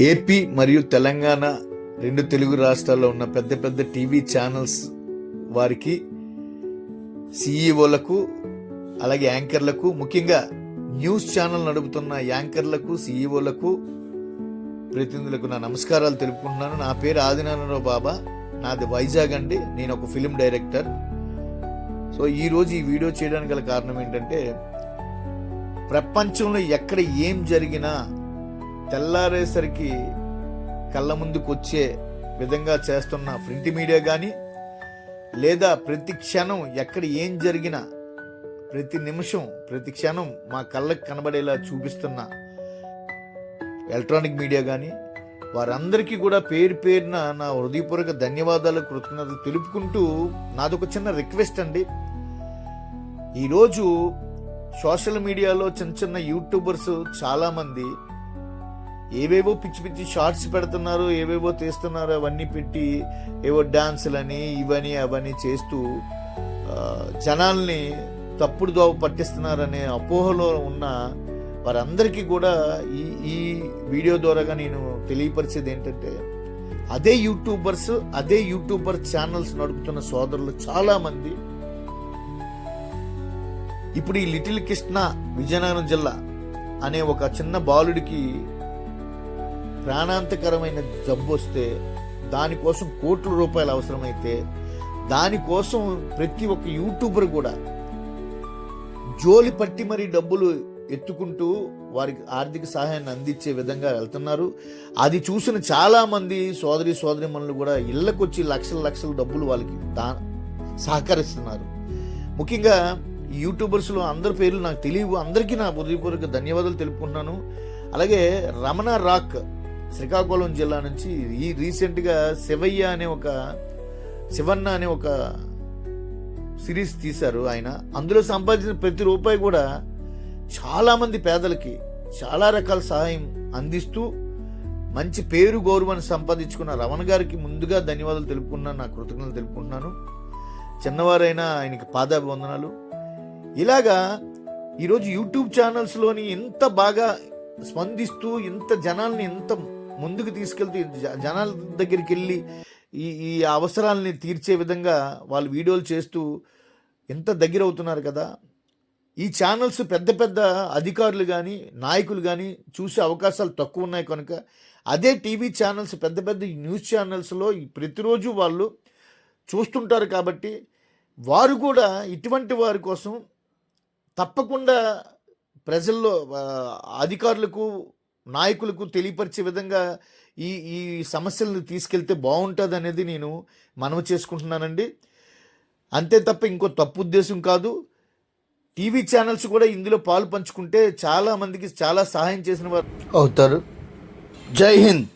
AP మరియు తెలంగాణ రెండు తెలుగు రాష్ట్రాల్లో ఉన్న పెద్ద పెద్ద టీవీ ఛానల్స్ వారికి, సీఈఓలకు, అలాగే యాంకర్లకు, ముఖ్యంగా న్యూస్ ఛానల్ నడుపుతున్న యాంకర్లకు, సీఈఓలకు, ప్రతినిధులకు నా నమస్కారాలు తెలుపుకుంటున్నాను. నా పేరు ఆదినారాయణరావు బాబా, నాది వైజాగ్ అండి. నేను ఒక ఫిలిం డైరెక్టర్. సో ఈరోజు ఈ వీడియో చేయడానికి గల కారణం ఏంటంటే, ప్రపంచంలో ఎక్కడ ఏం జరిగినా తెల్లారేసరికి కళ్ళ ముందుకు వచ్చే విధంగా చేస్తున్న ప్రింట్ మీడియా కానీ, లేదా ప్రతి క్షణం ఎక్కడ ఏం జరిగినా ప్రతి నిమిషం ప్రతి క్షణం మా కళ్ళకు కనబడేలా చూపిస్తున్న ఎలక్ట్రానిక్ మీడియా కానీ, వారందరికీ కూడా పేరు పేరున నా హృదయపూర్వక ధన్యవాదాలు, కృతజ్ఞతలు తెలుపుకుంటూ, నాదొక చిన్న రిక్వెస్ట్ అండి. ఈరోజు సోషల్ మీడియాలో చిన్న చిన్న యూట్యూబర్స్ చాలామంది ఏవేవో పిచ్చి పిచ్చి షార్ట్స్ పెడుతున్నారు, ఏవేవో తీస్తున్నారు, అవన్నీ పెట్టి ఏవో డాన్సులని ఇవని అవన్నీ చేస్తూ జనాల్ని తప్పుడు దోవ పట్టిస్తున్నారనే అపోహలో ఉన్న వారందరికీ కూడా ఈ వీడియో ద్వారాగా నేను తెలియపరిచేది ఏంటంటే, అదే యూట్యూబర్ ఛానల్స్ నడుపుతున్న సోదరులు చాలామంది ఇప్పుడు ఈ లిటిల్ కృష్ణ విజయనగరం జిల్లా అనే ఒక చిన్న బాలుడికి ప్రాణాంతకరమైన జబ్బు వస్తే, దానికోసం కోట్ల రూపాయలు అవసరమైతే, దానికోసం ప్రతి ఒక్క యూట్యూబర్ కూడా జోలి పట్టి మరీ డబ్బులు ఎత్తుకుంటూ వారికి ఆర్థిక సహాయాన్ని అందించే విధంగా వెళ్తున్నారు. అది చూసిన చాలామంది సోదరిమణులు కూడా ఇళ్లకొచ్చి లక్షల డబ్బులు వాళ్ళకి సహకరిస్తున్నారు. ముఖ్యంగా యూట్యూబర్స్లో అందరి పేర్లు నాకు తెలియవు, అందరికీ నా హృదయపూర్వక ధన్యవాదాలు తెలుపుకుంటున్నాను. అలాగే రమణ రాక్ శ్రీకాకుళం జిల్లా నుంచి ఈ రీసెంట్గా శివన్న అనే ఒక సిరీస్ తీశారు. ఆయన అందులో సంపాదించిన ప్రతి రూపాయి కూడా చాలామంది పేదలకి చాలా రకాల సహాయం అందిస్తూ మంచి పేరు గౌరవాన్ని సంపాదించుకున్న రమణ గారికి ముందుగా ధన్యవాదాలు తెలుపుకున్నాను, నా కృతజ్ఞతలు తెలుపుకుంటున్నాను. చిన్నవారైనా ఆయనకి పాదాభివందనాలు. ఇలాగా ఈరోజు యూట్యూబ్ ఛానల్స్లోని ఎంత బాగా స్పందిస్తూ, ఇంత జనాల్ని ఎంత ముందుకు తీసుకెళ్తూ, జనాల దగ్గరికి వెళ్ళి ఈ అవసరాలని తీర్చే విధంగా వాళ్ళు వీడియోలు చేస్తూ ఎంత దగ్గర అవుతున్నారు కదా. ఈ ఛానల్స్ పెద్ద పెద్ద అధికారులు కానీ, నాయకులు కానీ చూసే అవకాశాలు తక్కువ ఉన్నాయి కనుక, అదే టీవీ ఛానల్స్ పెద్ద పెద్ద న్యూస్ ఛానల్స్లో ప్రతిరోజు వాళ్ళు చూస్తుంటారు కాబట్టి, వారు కూడా ఇటువంటి వారి కోసం తప్పకుండా ప్రజల్లో అధికారులకు, నాయకులకు తెలియపరిచే విధంగా ఈ సమస్యలను తీసుకెళ్తే బాగుంటుంది అనేది నేను మనవి చేసుకుంటున్నానండి. అంతే తప్ప ఇంకో తప్పు ఉద్దేశం కాదు. టీవీ ఛానల్స్ కూడా ఇందులో పాలు పంచుకుంటే చాలా మందికి చాలా సహాయం చేసిన వారు అవుతారు. జై హింద్.